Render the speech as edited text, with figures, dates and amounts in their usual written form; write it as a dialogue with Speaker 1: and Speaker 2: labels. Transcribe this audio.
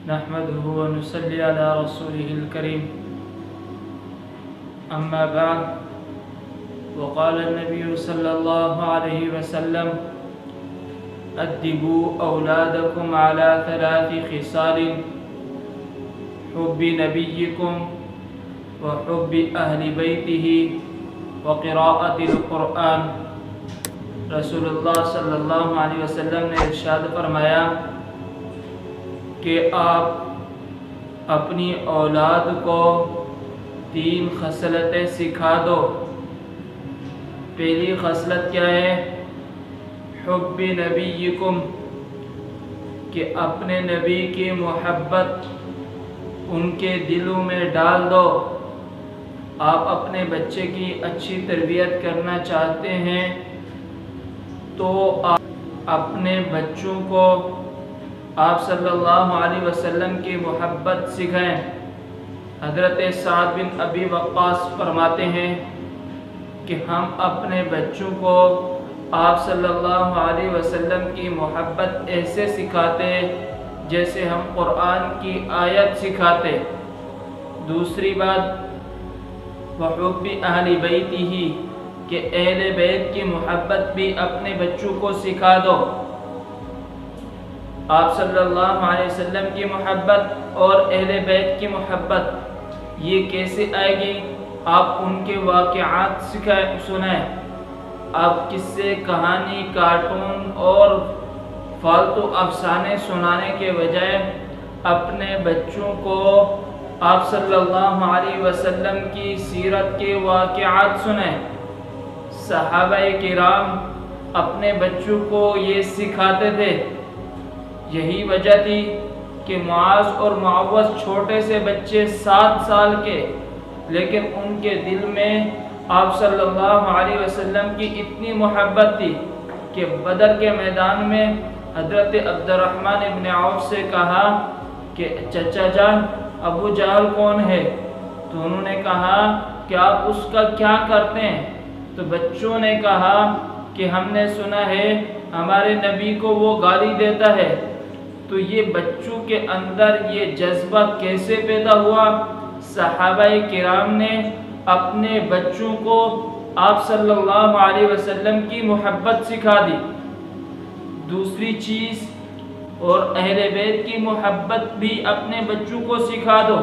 Speaker 1: نحمده ونصلي على رسوله الكريم أما بعد وقال النبي صلى الله عليه وسلم أدبوا أولادكم على 3 خصال حب نبيكم وحب أهل بيته وقراءة القرآن۔ رسول اللہ صلی اللہ علیہ وسلم نے ارشاد فرمایا کہ آپ اپنی اولاد کو 3 خصلتیں سکھا دو۔ پہلی خصلت کیا ہے؟ حب نبیکم، کہ اپنے نبی کی محبت ان کے دلوں میں ڈال دو۔ آپ اپنے بچے کی اچھی تربیت کرنا چاہتے ہیں تو آپ اپنے بچوں کو آپ صلی اللہ علیہ وسلم کی محبت سکھائیں۔ حضرت سعد بن ابی وقاص فرماتے ہیں کہ ہم اپنے بچوں کو آپ صلی اللہ علیہ وسلم کی محبت ایسے سکھاتے جیسے ہم قرآن کی آیت سکھاتے۔ دوسری بات وحب اہل بیتہ، کہ اہل بیت کی محبت بھی اپنے بچوں کو سکھا دو۔ آپ صلی اللہ علیہ وسلم کی محبت اور اہل بیت کی محبت یہ کیسے آئے گی؟ آپ ان کے واقعات سنائیں۔ آپ قصے، کہانی، کارٹون اور فالتو افسانے سنانے کے بجائے اپنے بچوں کو آپ صلی اللہ علیہ وسلم کی سیرت کے واقعات سنائیں۔ صحابہ کرام اپنے بچوں کو یہ سکھاتے تھے۔ یہی وجہ تھی کہ معاذ اور معوذ چھوٹے سے بچے 7 سال کے، لیکن ان کے دل میں آپ صلی اللہ علیہ وسلم کی اتنی محبت تھی کہ بدر کے میدان میں حضرت عبد الرحمن ابن عوف سے کہا کہ چچا جان ابو جہل کون ہے؟ تو انہوں نے کہا کہ آپ اس کا کیا کرتے ہیں؟ تو بچوں نے کہا کہ ہم نے سنا ہے ہمارے نبی کو وہ گالی دیتا ہے۔ تو یہ بچوں کے اندر یہ جذبہ کیسے پیدا ہوا؟ صحابہ کرام نے اپنے بچوں کو آپ صلی اللہ علیہ وسلم کی محبت سکھا دی۔ دوسری چیز، اور اہل بیت کی محبت بھی اپنے بچوں کو سکھا دو۔